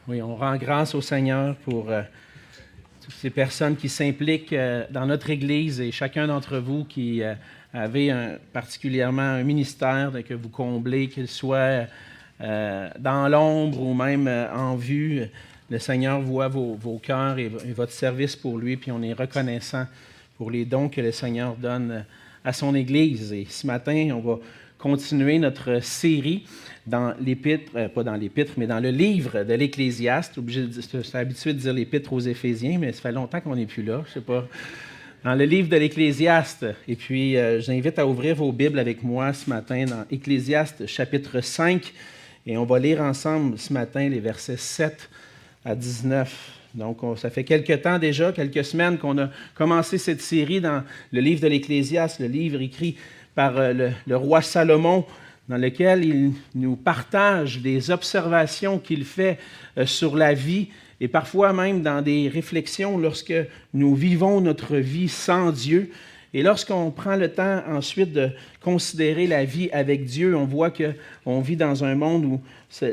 Oui, on rend grâce au Seigneur pour toutes ces personnes qui s'impliquent dans notre Église et chacun d'entre vous qui avez particulièrement un ministère que vous comblez, qu'il soit dans l'ombre ou même en vue. Le Seigneur voit vos cœurs et votre service pour lui, puis on est reconnaissant pour les dons que le Seigneur donne à son Église. Et ce matin, on va continuer notre série dans l'épître, pas dans l'épître, mais dans le livre de l'Ecclésiaste. Je suis habitué de dire l'épître aux Éphésiens, mais ça fait longtemps qu'on n'est plus là, je sais pas. Dans le livre de l'Ecclésiaste. Et puis, j'invite à ouvrir vos Bibles avec moi ce matin dans Ecclésiaste chapitre 5. Et on va lire ensemble ce matin les versets 7 à 19. Donc, ça fait quelques temps déjà, quelques semaines qu'on a commencé cette série dans le livre de l'Ecclésiaste, le livre écrit par le roi Salomon, dans lequel il nous partage des observations qu'il fait sur la vie et parfois même dans des réflexions lorsque nous vivons notre vie sans Dieu. Et lorsqu'on prend le temps ensuite de considérer la vie avec Dieu, on voit qu'on vit dans un monde où ça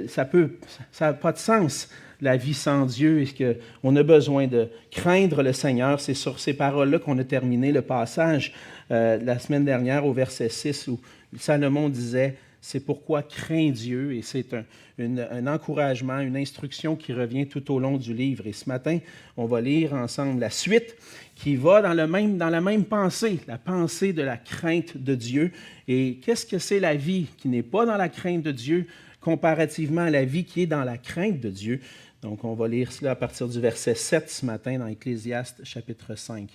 n'a pas de sens, la vie sans Dieu, et qu'on a besoin de craindre le Seigneur. C'est sur ces paroles-là qu'on a terminé le passage la semaine dernière au verset 6 où Salomon disait « C'est pourquoi crains Dieu » et c'est un encouragement, une instruction qui revient tout au long du livre. Et ce matin, on va lire ensemble la suite qui va dans la même pensée, la pensée de la crainte de Dieu. Et qu'est-ce que c'est la vie qui n'est pas dans la crainte de Dieu comparativement à la vie qui est dans la crainte de Dieu? Donc, on va lire cela à partir du verset 7 ce matin dans Ecclésiaste chapitre 5.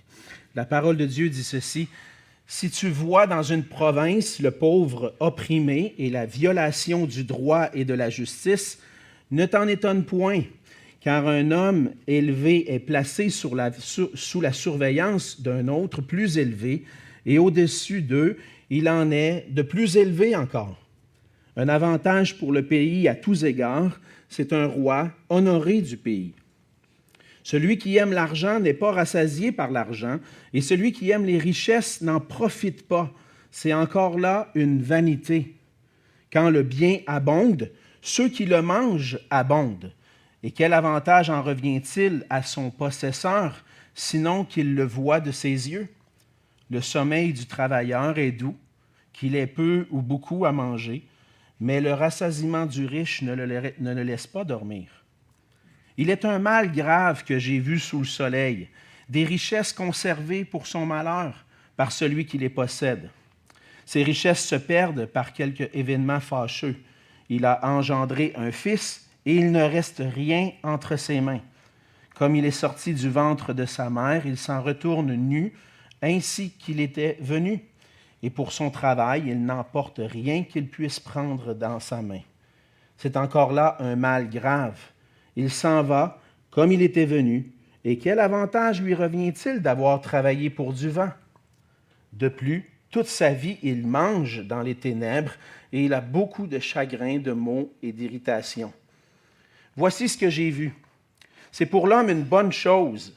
La parole de Dieu dit ceci: « Si tu vois dans une province le pauvre opprimé et la violation du droit et de la justice, ne t'en étonne point, car un homme élevé est placé sous la surveillance d'un autre plus élevé, et au-dessus d'eux, il en est de plus élevé encore. Un avantage pour le pays à tous égards, c'est un roi honoré du pays. Celui qui aime l'argent n'est pas rassasié par l'argent, et celui qui aime les richesses n'en profite pas. C'est encore là une vanité. Quand le bien abonde, ceux qui le mangent abondent. Et quel avantage en revient-il à son possesseur, sinon qu'il le voit de ses yeux? Le sommeil du travailleur est doux, qu'il ait peu ou beaucoup à manger, mais le rassasiement du riche ne le laisse pas dormir. Il est un mal grave que j'ai vu sous le soleil, des richesses conservées pour son malheur par celui qui les possède. Ces richesses se perdent par quelque événement fâcheux. Il a engendré un fils et il ne reste rien entre ses mains. Comme il est sorti du ventre de sa mère, il s'en retourne nu, ainsi qu'il était venu. Et pour son travail, il n'emporte rien qu'il puisse prendre dans sa main. C'est encore là un mal grave. Il s'en va comme il était venu, et quel avantage lui revient-il d'avoir travaillé pour du vent? De plus, toute sa vie, il mange dans les ténèbres, et il a beaucoup de chagrin, de maux et d'irritation. Voici ce que j'ai vu. C'est pour l'homme une bonne chose,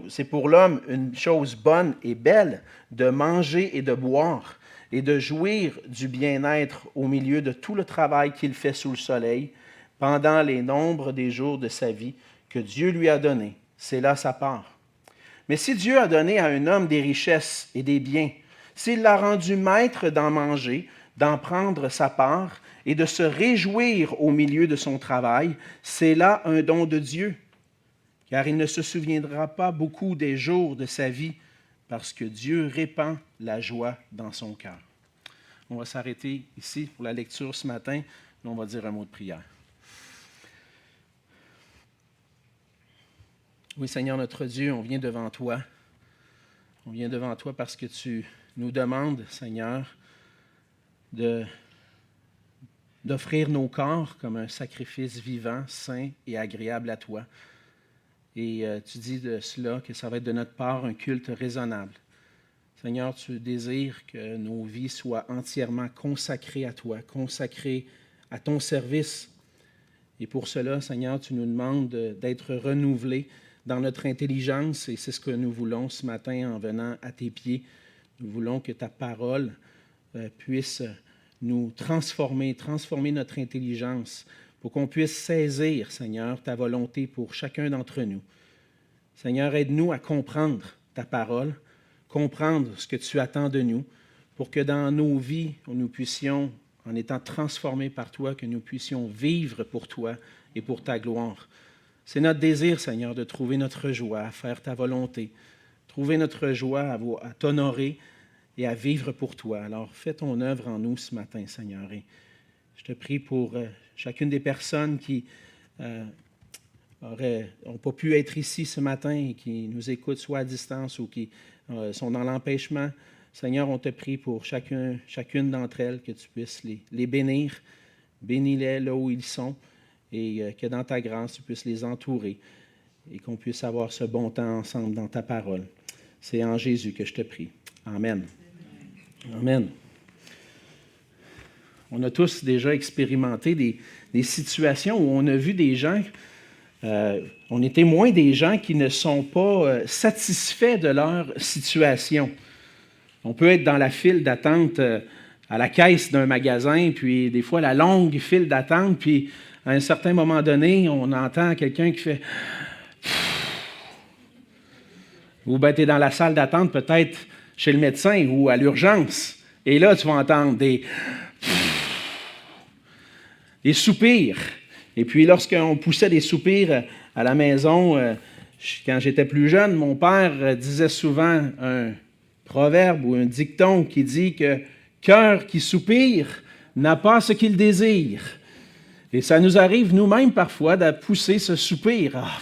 c'est pour l'homme une chose bonne et belle de manger et de boire, et de jouir du bien-être au milieu de tout le travail qu'il fait sous le soleil, pendant les nombres des jours de sa vie que Dieu lui a donnés. C'est là sa part. Mais si Dieu a donné à un homme des richesses et des biens, s'il l'a rendu maître d'en manger, d'en prendre sa part et de se réjouir au milieu de son travail, c'est là un don de Dieu, car il ne se souviendra pas beaucoup des jours de sa vie, parce que Dieu répand la joie dans son cœur. » On va s'arrêter ici pour la lecture ce matin, et on va dire un mot de prière. Oui, Seigneur notre Dieu, on vient devant toi. On vient devant toi parce que tu nous demandes, Seigneur, d'offrir nos corps comme un sacrifice vivant, saint et agréable à toi. Et tu dis de cela que ça va être de notre part un culte raisonnable. Seigneur, tu désires que nos vies soient entièrement consacrées à toi, consacrées à ton service. Et pour cela, Seigneur, tu nous demandes d'être renouvelés dans notre intelligence, et c'est ce que nous voulons ce matin en venant à tes pieds. Nous voulons que ta parole puisse nous transformer notre intelligence pour qu'on puisse saisir, Seigneur, ta volonté pour chacun d'entre nous. Seigneur, aide-nous à comprendre ta parole, comprendre ce que tu attends de nous, pour que dans nos vies, nous puissions, en étant transformés par toi, que nous puissions vivre pour toi et pour ta gloire. C'est notre désir, Seigneur, de trouver notre joie à faire ta volonté, trouver notre joie à t'honorer et à vivre pour toi. Alors, fais ton œuvre en nous ce matin, Seigneur. Et je te prie pour chacune des personnes qui n'ont pas pu être ici ce matin et qui nous écoutent soit à distance ou qui sont dans l'empêchement. Seigneur, on te prie pour chacune d'entre elles, que tu puisses les bénir. Bénis-les là où ils sont et que dans ta grâce, tu puisses les entourer et qu'on puisse avoir ce bon temps ensemble dans ta parole. C'est en Jésus que je te prie. Amen. Amen. On a tous déjà expérimenté des situations où on a vu des gens, on est témoin des gens qui ne sont pas satisfaits de leur situation. On peut être dans la file d'attente à la caisse d'un magasin, puis des fois la longue file d'attente, puis à un certain moment donné, on entend quelqu'un qui fait... Ou bien tu es dans la salle d'attente, peut-être chez le médecin ou à l'urgence, et là tu vas entendre des soupirs. Et puis lorsqu'on poussait des soupirs à la maison, quand j'étais plus jeune, mon père disait souvent un proverbe ou un dicton qui dit que « cœur qui soupire n'a pas ce qu'il désire ». Et ça nous arrive nous-mêmes parfois de pousser ce soupir. Ah,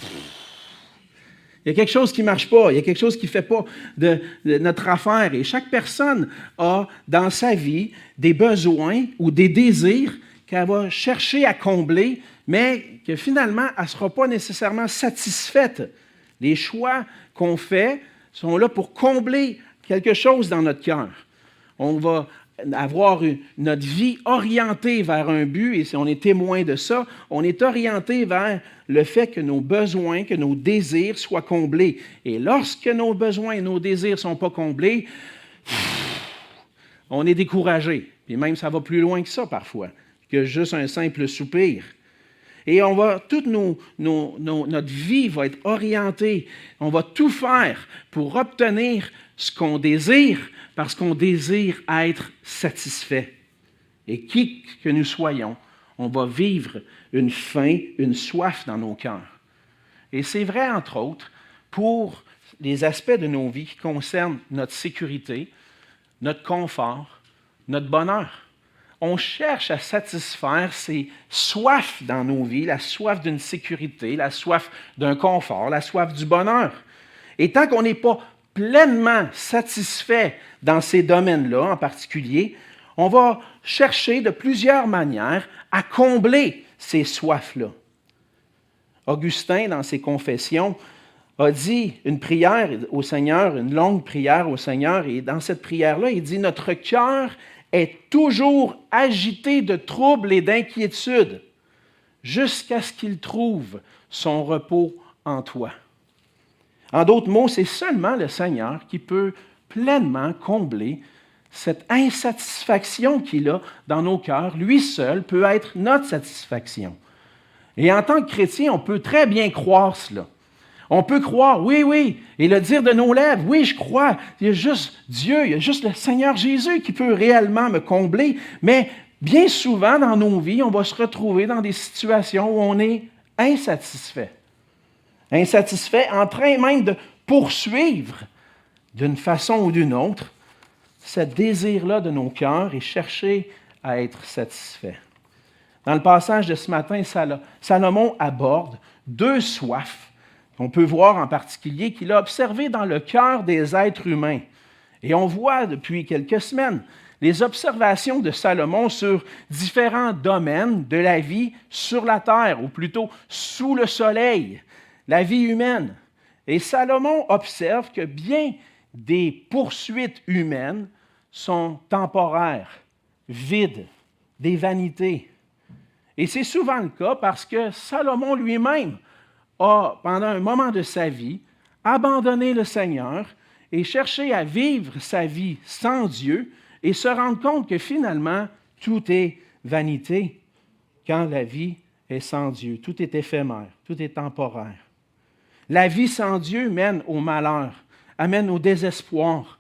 il y a quelque chose qui ne marche pas, il y a quelque chose qui ne fait pas de notre affaire. Et chaque personne a dans sa vie des besoins ou des désirs qu'elle va chercher à combler, mais que finalement, elle ne sera pas nécessairement satisfaite. Les choix qu'on fait sont là pour combler quelque chose dans notre cœur. On va avoir notre vie orientée vers un but, et si on est témoin de ça, on est orienté vers le fait que nos besoins, que nos désirs soient comblés. Et lorsque nos besoins et nos désirs ne sont pas comblés, on est découragé. Et même ça va plus loin que ça parfois, que juste un simple soupir. Et on va, toute notre vie va être orientée. On va tout faire pour obtenir ce qu'on désire, parce qu'on désire être satisfait. Et qui que nous soyons, on va vivre une faim, une soif dans nos cœurs. Et c'est vrai, entre autres, pour les aspects de nos vies qui concernent notre sécurité, notre confort, notre bonheur. On cherche à satisfaire ces soifs dans nos vies, la soif d'une sécurité, la soif d'un confort, la soif du bonheur. Et tant qu'on n'est pas pleinement satisfait dans ces domaines-là en particulier, on va chercher de plusieurs manières à combler ces soifs-là. Augustin, dans ses Confessions, a dit une prière au Seigneur, une longue prière au Seigneur, et dans cette prière-là, il dit « Notre cœur est toujours agité de troubles et d'inquiétudes, jusqu'à ce qu'il trouve son repos en toi. » En d'autres mots, c'est seulement le Seigneur qui peut pleinement combler cette insatisfaction qu'il a dans nos cœurs. Lui seul peut être notre satisfaction. Et en tant que chrétien, on peut très bien croire cela. On peut croire, oui, et le dire de nos lèvres, oui, je crois, il y a juste Dieu, il y a juste le Seigneur Jésus qui peut réellement me combler. Mais bien souvent dans nos vies, on va se retrouver dans des situations où on est insatisfait. Insatisfait, en train même de poursuivre d'une façon ou d'une autre ce désir-là de nos cœurs et chercher à être satisfait. Dans le passage de ce matin, Salomon aborde deux soifs qu'on peut voir en particulier qu'il a observées dans le cœur des êtres humains. Et on voit depuis quelques semaines les observations de Salomon sur différents domaines de la vie sur la terre, ou plutôt sous le soleil, la vie humaine. Et Salomon observe que bien des poursuites humaines sont temporaires, vides, des vanités. Et c'est souvent le cas parce que Salomon lui-même a, pendant un moment de sa vie, abandonné le Seigneur et cherché à vivre sa vie sans Dieu et se rendre compte que finalement, tout est vanité quand la vie est sans Dieu. Tout est éphémère, tout est temporaire. La vie sans Dieu mène au malheur, amène au désespoir.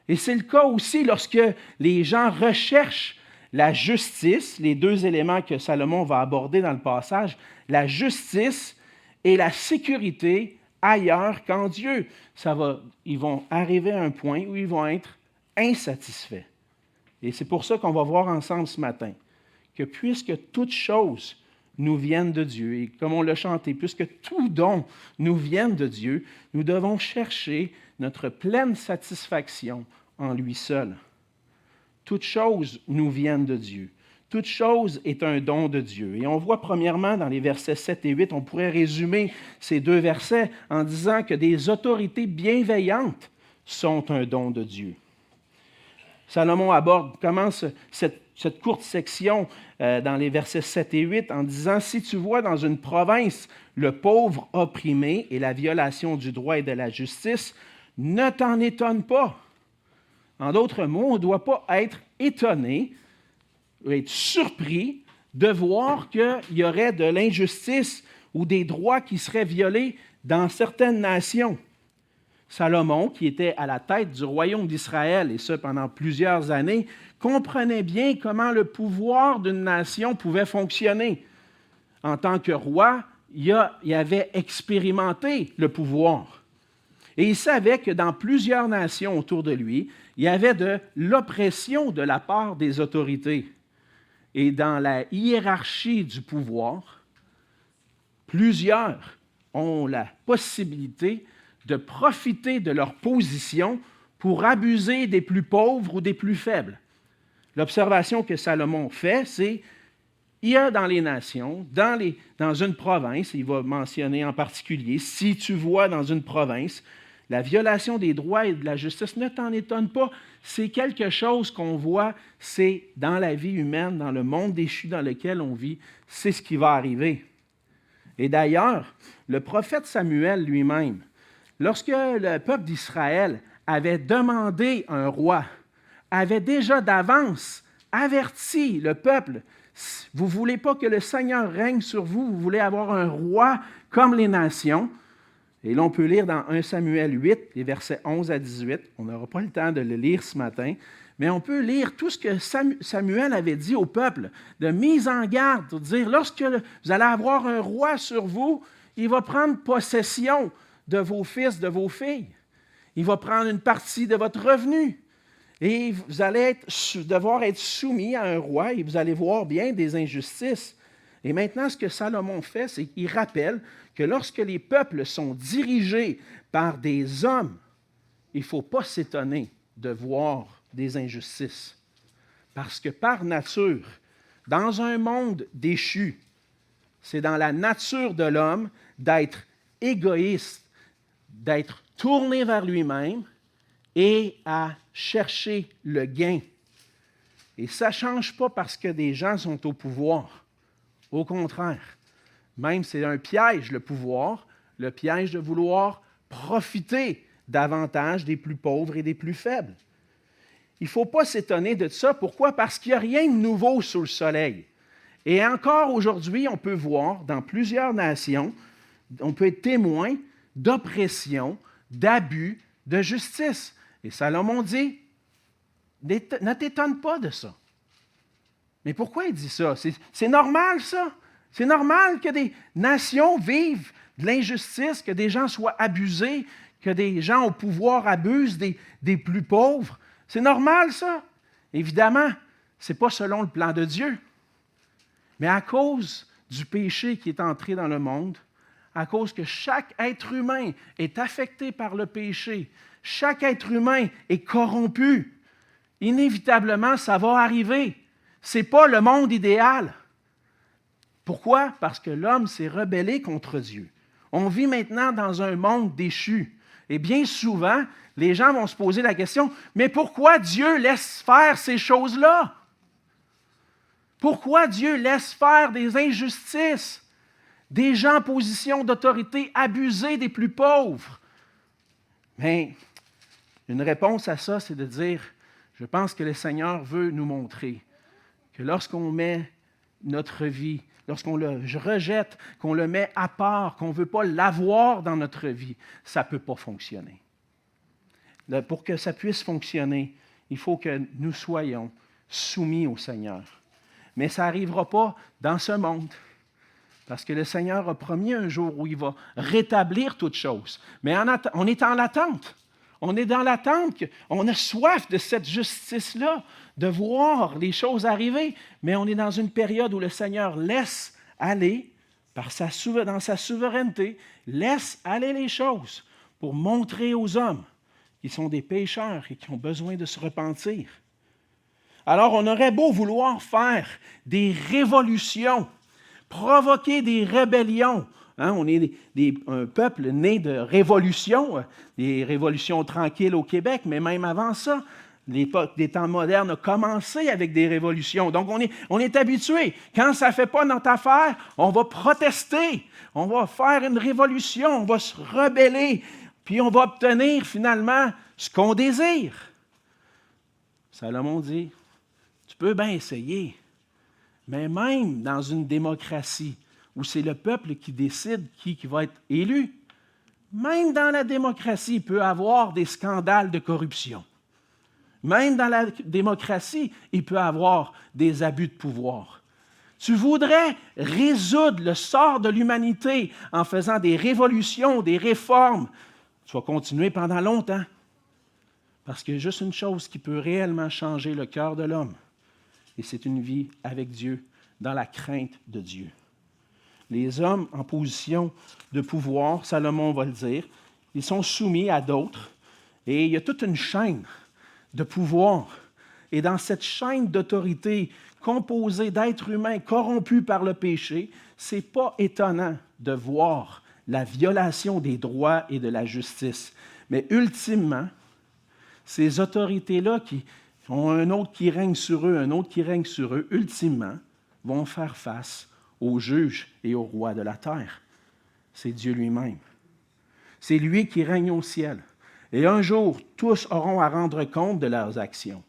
Et c'est le cas aussi lorsque les gens recherchent la justice, les deux éléments que Salomon va aborder dans le passage, la justice et la sécurité ailleurs qu'en Dieu. Ils vont arriver à un point où ils vont être insatisfaits. Et c'est pour ça qu'on va voir ensemble ce matin que puisque toutes choses nous viennent de Dieu, et comme on l'a chanté, puisque tout don nous vienne de Dieu, nous devons chercher notre pleine satisfaction en lui seul. Toutes choses nous viennent de Dieu. Toute chose est un don de Dieu. Et on voit premièrement dans les versets 7 et 8, on pourrait résumer ces deux versets en disant que des autorités bienveillantes sont un don de Dieu. Salomon commence cette courte section dans les versets 7 et 8 en disant « Si tu vois dans une province le pauvre opprimé et la violation du droit et de la justice, ne t'en étonne pas. » En d'autres mots, on ne doit pas être étonné, être surpris de voir qu'il y aurait de l'injustice ou des droits qui seraient violés dans certaines nations. Salomon, qui était à la tête du royaume d'Israël, et ce pendant plusieurs années, comprenait bien comment le pouvoir d'une nation pouvait fonctionner. En tant que roi, il avait expérimenté le pouvoir. Et il savait que dans plusieurs nations autour de lui, il y avait de l'oppression de la part des autorités. Et dans la hiérarchie du pouvoir, plusieurs ont la possibilité de profiter de leur position pour abuser des plus pauvres ou des plus faibles. L'observation que Salomon fait, c'est il y a dans les nations, dans une province, il va mentionner en particulier, si tu vois dans une province la violation des droits et de la justice, ne t'en étonne pas, c'est quelque chose qu'on voit, c'est dans la vie humaine, dans le monde déchu dans lequel on vit, c'est ce qui va arriver. Et d'ailleurs, le prophète Samuel lui-même, lorsque le peuple d'Israël avait demandé un roi, avait déjà d'avance averti le peuple, vous ne voulez pas que le Seigneur règne sur vous, vous voulez avoir un roi comme les nations. Et là, on peut lire dans 1 Samuel 8, les versets 11 à 18. On n'aura pas le temps de le lire ce matin, mais on peut lire tout ce que Samuel avait dit au peuple, de mise en garde, pour dire, lorsque vous allez avoir un roi sur vous, il va prendre possession de vos fils, de vos filles. Il va prendre une partie de votre revenu. Et vous allez devoir être soumis à un roi et vous allez voir bien des injustices. Et maintenant, ce que Salomon fait, c'est qu'il rappelle que lorsque les peuples sont dirigés par des hommes, il ne faut pas s'étonner de voir des injustices. Parce que par nature, dans un monde déchu, c'est dans la nature de l'homme d'être égoïste, d'être tourné vers lui-même et à chercher le gain. Et ça ne change pas parce que des gens sont au pouvoir. Au contraire, même c'est un piège, le pouvoir, le piège de vouloir profiter davantage des plus pauvres et des plus faibles. Il ne faut pas s'étonner de ça. Pourquoi? Parce qu'il n'y a rien de nouveau sous le soleil. Et encore aujourd'hui, on peut voir dans plusieurs nations, on peut être témoin d'oppression, d'abus, de justice. Et Salomon dit, ne t'étonne pas de ça. Mais pourquoi il dit ça? C'est normal, ça. C'est normal que des nations vivent de l'injustice, que des gens soient abusés, que des gens au pouvoir abusent des plus pauvres. C'est normal, ça. Évidemment, ce n'est pas selon le plan de Dieu. Mais à cause du péché qui est entré dans le monde, à cause que chaque être humain est affecté par le péché, chaque être humain est corrompu, inévitablement, ça va arriver. Ce n'est pas le monde idéal. Pourquoi? Parce que l'homme s'est rebellé contre Dieu. On vit maintenant dans un monde déchu. Et bien souvent, les gens vont se poser la question, mais pourquoi Dieu laisse faire ces choses-là? Pourquoi Dieu laisse faire des injustices, des gens en position d'autorité abuser des plus pauvres? Mais une réponse à ça, c'est de dire, je pense que le Seigneur veut nous montrer que lorsqu'on met notre vie, lorsqu'on le rejette, qu'on le met à part, qu'on ne veut pas l'avoir dans notre vie, ça ne peut pas fonctionner. Pour que ça puisse fonctionner, il faut que nous soyons soumis au Seigneur. Mais ça n'arrivera pas dans ce monde. Parce que le Seigneur a promis un jour où il va rétablir toutes choses. Mais on est en l'attente. On est dans l'attente. On a soif de cette justice-là, de voir les choses arriver. Mais on est dans une période où le Seigneur laisse aller, dans sa souveraineté, laisse aller les choses pour montrer aux hommes qu'ils sont des pécheurs et qui ont besoin de se repentir. Alors, on aurait beau vouloir faire des révolutions, provoquer des rébellions. On est un peuple né de révolutions, des révolutions tranquilles au Québec, mais même avant ça, l'époque des temps modernes a commencé avec des révolutions. Donc, on est habitué. Quand ça ne fait pas notre affaire, on va protester, on va faire une révolution, on va se rebeller, puis on va obtenir finalement ce qu'on désire. Salomon dit, tu peux bien essayer. Mais même dans une démocratie où c'est le peuple qui décide qui va être élu, même dans la démocratie, il peut y avoir des scandales de corruption. Même dans la démocratie, il peut y avoir des abus de pouvoir. Tu voudrais résoudre le sort de l'humanité en faisant des révolutions, des réformes. Tu vas continuer pendant longtemps. Parce qu'il y a juste une chose qui peut réellement changer le cœur de l'homme. Et c'est une vie avec Dieu, dans la crainte de Dieu. Les hommes en position de pouvoir, Salomon va le dire, ils sont soumis à d'autres. Et il y a toute une chaîne de pouvoir. Et dans cette chaîne d'autorité composée d'êtres humains corrompus par le péché, ce n'est pas étonnant de voir la violation des droits et de la justice. Mais ultimement, ces autorités-là qui ont un autre qui règne sur eux, ultimement, vont faire face au juge et au roi de la terre. C'est Dieu lui-même. C'est lui qui règne au ciel. Et un jour, tous auront à rendre compte de leurs actions.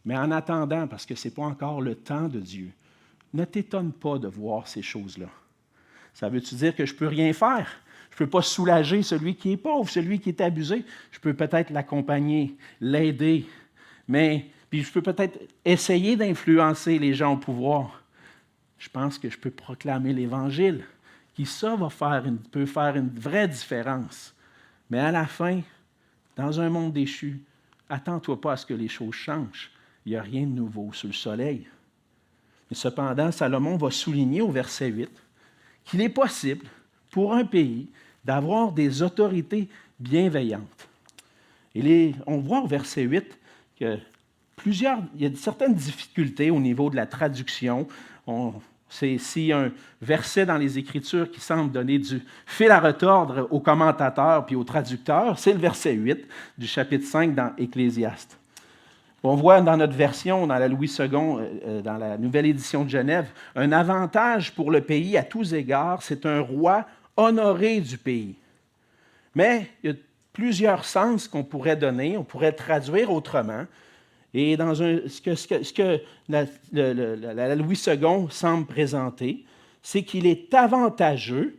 Mais en attendant, parce que ce n'est pas encore le temps de Dieu, ne t'étonne pas de voir ces choses-là. Ça veut-tu dire que je ne peux rien faire? Je ne peux pas soulager celui qui est pauvre, celui qui est abusé. Je peux peut-être l'accompagner, l'aider, mais puis je peux peut-être essayer d'influencer les gens au pouvoir. Je pense que je peux proclamer l'Évangile, qui ça peut faire une vraie différence. Mais à la fin, dans un monde déchu, attends-toi pas à ce que les choses changent. Il n'y a rien de nouveau sous le soleil. Mais cependant, Salomon va souligner au verset 8 qu'il est possible pour un pays d'avoir des autorités bienveillantes. Et on voit au verset 8 que il y a certaines difficultés au niveau de la traduction. S'il y a un verset dans les Écritures qui semble donner du fil à retordre aux commentateurs puis aux traducteurs, c'est le verset 8 du chapitre 5 dans Ecclésiaste. On voit dans notre version, dans la Louis II, dans la nouvelle édition de Genève, un avantage pour le pays à tous égards, c'est un roi honoré du pays. Mais il y a plusieurs sens qu'on pourrait donner, on pourrait traduire autrement. Et dans ce que la Louis II semble présenter, c'est qu'il est avantageux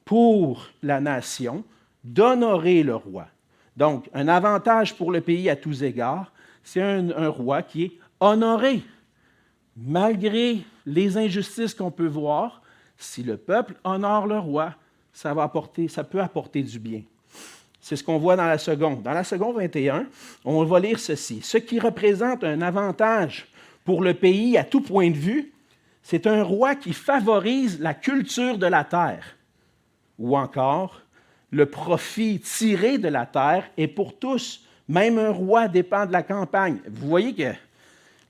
pour la nation d'honorer le roi. Donc, un avantage pour le pays à tous égards, c'est un roi qui est honoré. Malgré les injustices qu'on peut voir, si le peuple honore le roi, ça peut apporter du bien. C'est ce qu'on voit dans la seconde. Dans la seconde 21, on va lire ceci. Ce qui représente un avantage pour le pays à tout point de vue, c'est un roi qui favorise la culture de la terre. Ou encore, le profit tiré de la terre est pour tous. Même un roi dépend de la campagne. Vous voyez que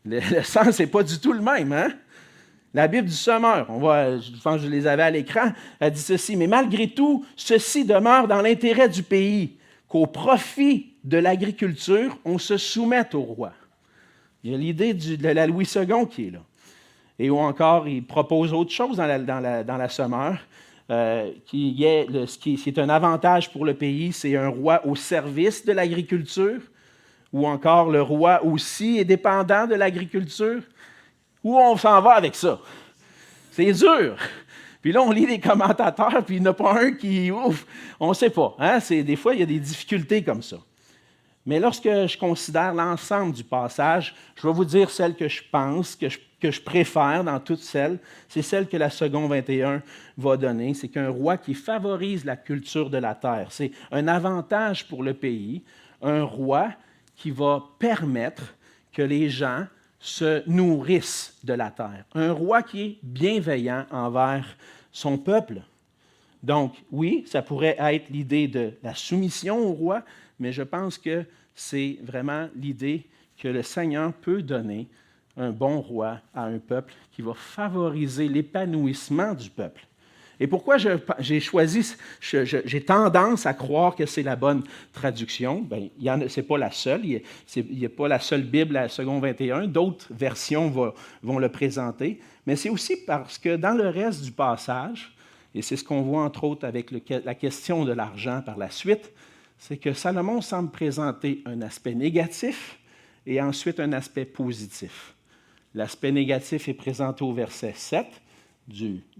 le sens n'est pas du tout le même, hein? La Bible du Sommeur, je pense que je les avais à l'écran, elle dit ceci, mais malgré tout, ceci demeure dans l'intérêt du pays, qu'au profit de l'agriculture, on se soumette au roi. Il y a l'idée de la Louis II qui est là. Et ou encore, il propose autre chose dans la Sommeur, qui est un avantage pour le pays, c'est un roi au service de l'agriculture, ou encore le roi aussi est dépendant de l'agriculture. Où on s'en va avec ça? C'est dur. Puis là, on lit les commentateurs, puis il n'y en a pas un qui, ouf, on ne sait pas. Hein? Des fois, il y a des difficultés comme ça. Mais lorsque je considère l'ensemble du passage, je vais vous dire celle que je pense, que je préfère dans toutes celles. C'est celle que la seconde 21 va donner. C'est qu'un roi qui favorise la culture de la terre. C'est un avantage pour le pays. Un roi qui va permettre que les gens se nourrissent de la terre. Un roi qui est bienveillant envers son peuple. Donc, oui, ça pourrait être l'idée de la soumission au roi, mais je pense que c'est vraiment l'idée que le Seigneur peut donner un bon roi à un peuple qui va favoriser l'épanouissement du peuple. Et pourquoi j'ai choisi, j'ai tendance à croire que c'est la bonne traduction. Bien, ce n'est pas la seule. Il n'y a pas la seule Bible à la seconde 21. D'autres versions vont le présenter. Mais c'est aussi parce que dans le reste du passage, et c'est ce qu'on voit entre autres avec la question de l'argent par la suite, c'est que Salomon semble présenter un aspect négatif et ensuite un aspect positif. L'aspect négatif est présenté au verset 7,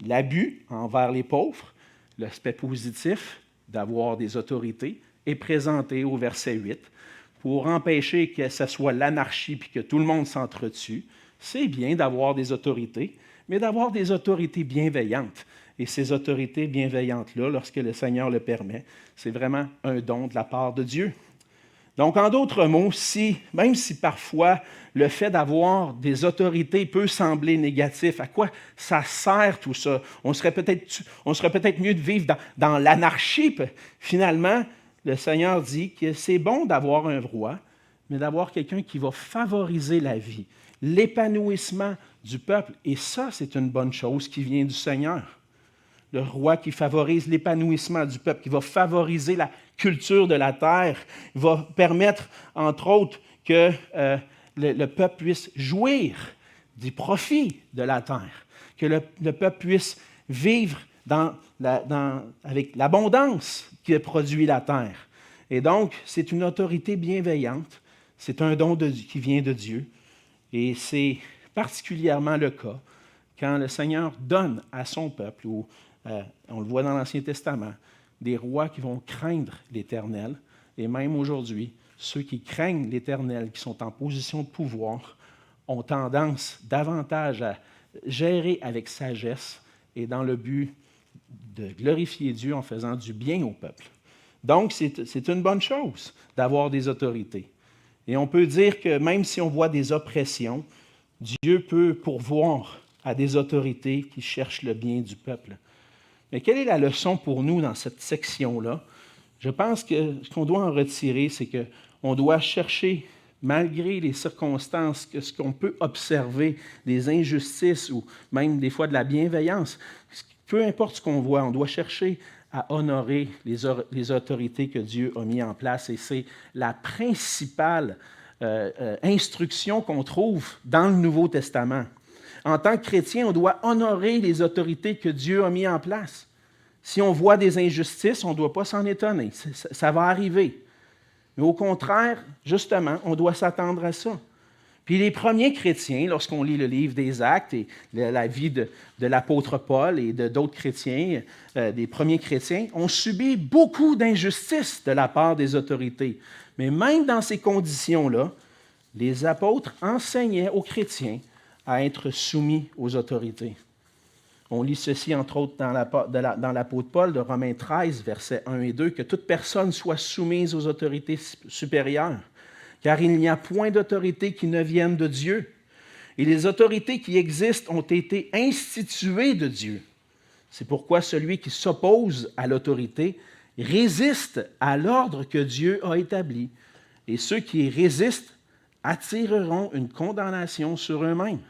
l'abus envers les pauvres. L'aspect positif d'avoir des autorités est présenté au verset 8 pour empêcher que ce soit l'anarchie puis que tout le monde s'entretue. C'est bien d'avoir des autorités, mais d'avoir des autorités bienveillantes. Et ces autorités bienveillantes-là, lorsque le Seigneur le permet, c'est vraiment un don de la part de Dieu. Donc, en d'autres mots, même si parfois le fait d'avoir des autorités peut sembler négatif, à quoi ça sert tout ça? On serait peut-être mieux de vivre dans l'anarchie. Finalement, le Seigneur dit que c'est bon d'avoir un roi, mais d'avoir quelqu'un qui va favoriser la vie, l'épanouissement du peuple. Et ça, c'est une bonne chose qui vient du Seigneur. Le roi qui favorise l'épanouissement du peuple, qui va favoriser la culture de la terre, va permettre, entre autres, que le peuple puisse jouir du profit de la terre, que le peuple puisse vivre avec l'abondance que produit la terre. Et donc, c'est une autorité bienveillante, c'est un don qui vient de Dieu, et c'est particulièrement le cas quand le Seigneur donne à son peuple, on le voit dans l'Ancien Testament, des rois qui vont craindre l'Éternel. Et même aujourd'hui, ceux qui craignent l'Éternel, qui sont en position de pouvoir, ont tendance davantage à gérer avec sagesse et dans le but de glorifier Dieu en faisant du bien au peuple. Donc, c'est une bonne chose d'avoir des autorités. Et on peut dire que même si on voit des oppressions, Dieu peut pourvoir à des autorités qui cherchent le bien du peuple. Mais quelle est la leçon pour nous dans cette section-là? Je pense que ce qu'on doit en retirer, c'est qu'on doit chercher, malgré les circonstances, que ce qu'on peut observer, des injustices ou même des fois de la bienveillance, peu importe ce qu'on voit, on doit chercher à honorer les autorités que Dieu a mises en place. Et c'est la principale instruction qu'on trouve dans le Nouveau Testament. En tant que chrétien, on doit honorer les autorités que Dieu a mises en place. Si on voit des injustices, on ne doit pas s'en étonner. Ça va arriver. Mais au contraire, justement, on doit s'attendre à ça. Puis les premiers chrétiens, lorsqu'on lit le livre des Actes et la vie de l'apôtre Paul et d'autres chrétiens, des premiers chrétiens, ont subi beaucoup d'injustices de la part des autorités. Mais même dans ces conditions-là, les apôtres enseignaient aux chrétiens à être soumis aux autorités. On lit ceci, entre autres, dans l'apôtre Paul de Romains 13, versets 1 et 2, que toute personne soit soumise aux autorités supérieures, car il n'y a point d'autorité qui ne vienne de Dieu. Et les autorités qui existent ont été instituées de Dieu. C'est pourquoi celui qui s'oppose à l'autorité résiste à l'ordre que Dieu a établi. Et ceux qui y résistent attireront une condamnation sur eux-mêmes.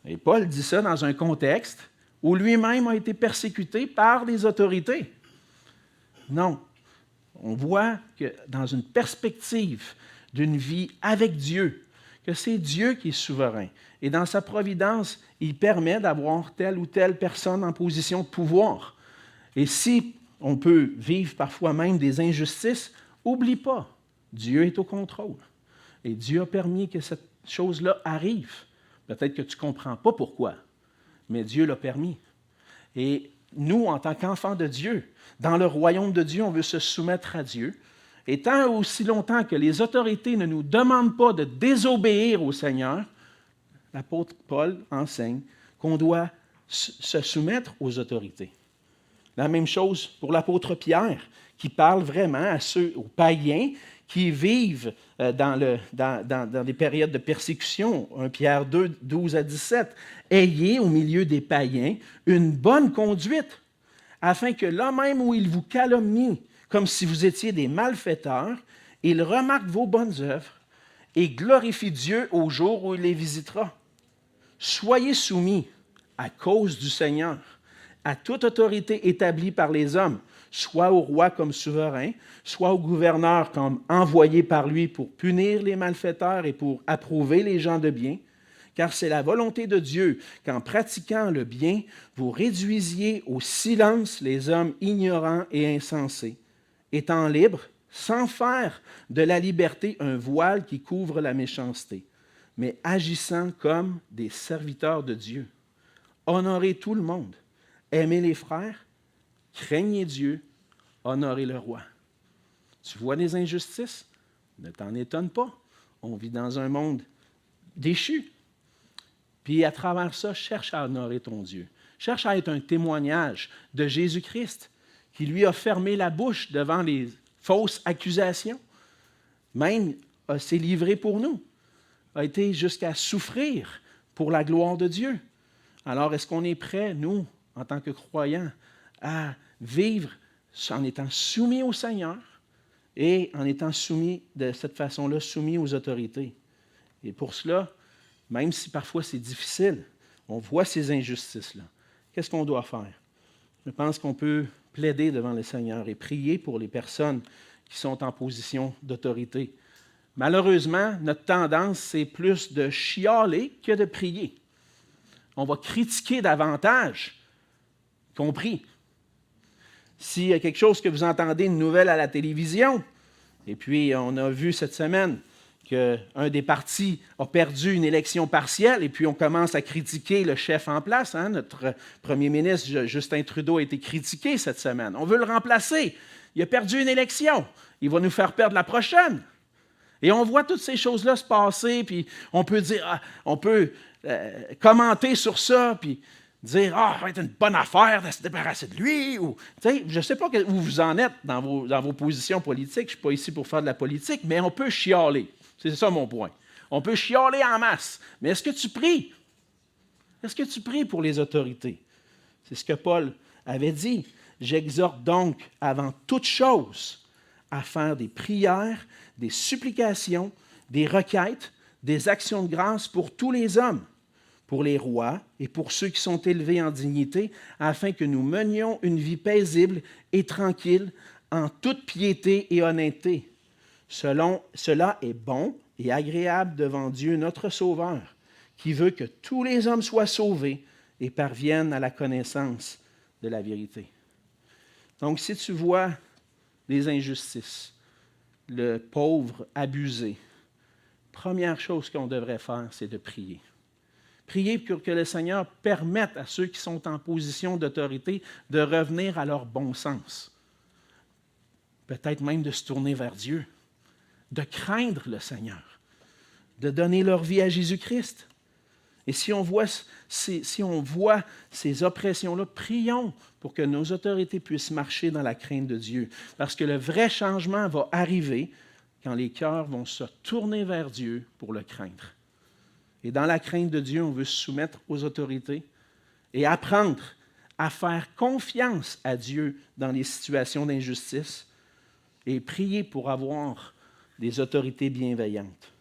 Et Paul dit ça dans un contexte où lui-même a été persécuté par les autorités. Non. On voit que dans une perspective d'une vie avec Dieu, que c'est Dieu qui est souverain. Et dans sa providence, il permet d'avoir telle ou telle personne en position de pouvoir. Et si on peut vivre parfois même des injustices, n'oublie pas, Dieu est au contrôle. Et Dieu a permis que cette chose-là arrive. Peut-être que tu ne comprends pas pourquoi, mais Dieu l'a permis. Et nous, en tant qu'enfants de Dieu, dans le royaume de Dieu, on veut se soumettre à Dieu. Et tant aussi longtemps que les autorités ne nous demandent pas de désobéir au Seigneur, l'apôtre Paul enseigne qu'on doit se soumettre aux autorités. La même chose pour l'apôtre Pierre, qui parle vraiment aux païens qui vivent dans des périodes de persécution. 1 Pierre 2, 12 à 17. « Ayez au milieu des païens une bonne conduite, afin que là même où ils vous calomnient, comme si vous étiez des malfaiteurs, ils remarquent vos bonnes œuvres et glorifient Dieu au jour où il les visitera. Soyez soumis, à cause du Seigneur, à toute autorité établie par les hommes, soit au roi comme souverain, soit au gouverneur comme envoyé par lui pour punir les malfaiteurs et pour approuver les gens de bien, car c'est la volonté de Dieu qu'en pratiquant le bien, vous réduisiez au silence les hommes ignorants et insensés, étant libres, sans faire de la liberté un voile qui couvre la méchanceté, mais agissant comme des serviteurs de Dieu. Honorez tout le monde, aimez les frères, craignez Dieu, honorez le roi. » Tu vois des injustices? Ne t'en étonne pas. On vit dans un monde déchu. Puis à travers ça, cherche à honorer ton Dieu. Cherche à être un témoignage de Jésus-Christ qui lui a fermé la bouche devant les fausses accusations. Même s'est livré pour nous. A été jusqu'à souffrir pour la gloire de Dieu. Alors, est-ce qu'on est prêt, nous, en tant que croyants, à vivre en étant soumis au Seigneur et en étant soumis de cette façon-là, soumis aux autorités? Et pour cela, même si parfois c'est difficile, on voit ces injustices-là. Qu'est-ce qu'on doit faire? Je pense qu'on peut plaider devant le Seigneur et prier pour les personnes qui sont en position d'autorité. Malheureusement, notre tendance, c'est plus de chialer que de prier. On va critiquer davantage qu'on prie. S'il y a quelque chose que vous entendez, une nouvelle à la télévision, et puis on a vu cette semaine qu'un des partis a perdu une élection partielle, et puis on commence à critiquer le chef en place. Notre premier ministre, Justin Trudeau, a été critiqué cette semaine. On veut le remplacer. Il a perdu une élection. Il va nous faire perdre la prochaine. Et on voit toutes ces choses-là se passer, puis on peut dire, on peut commenter sur ça, puis dire « Ah, ça va être une bonne affaire de se débarrasser de lui. » Je ne sais pas où vous en êtes dans vos positions politiques. Je ne suis pas ici pour faire de la politique, mais on peut chialer. C'est ça mon point. On peut chialer en masse. Mais est-ce que tu pries? Est-ce que tu pries pour les autorités? C'est ce que Paul avait dit. « J'exhorte donc avant toute chose à faire des prières, des supplications, des requêtes, des actions de grâce pour tous les hommes, pour les rois et pour ceux qui sont élevés en dignité, afin que nous menions une vie paisible et tranquille, en toute piété et honnêteté. Cela est bon et agréable devant Dieu notre Sauveur, qui veut que tous les hommes soient sauvés et parviennent à la connaissance de la vérité. » Donc, si tu vois les injustices, le pauvre abusé, première chose qu'on devrait faire, c'est de prier. Prier pour que le Seigneur permette à ceux qui sont en position d'autorité de revenir à leur bon sens. Peut-être même de se tourner vers Dieu, de craindre le Seigneur, de donner leur vie à Jésus-Christ. Et si on voit ces oppressions-là, prions pour que nos autorités puissent marcher dans la crainte de Dieu. Parce que le vrai changement va arriver quand les cœurs vont se tourner vers Dieu pour le craindre. Et dans la crainte de Dieu, on veut se soumettre aux autorités et apprendre à faire confiance à Dieu dans les situations d'injustice et prier pour avoir des autorités bienveillantes.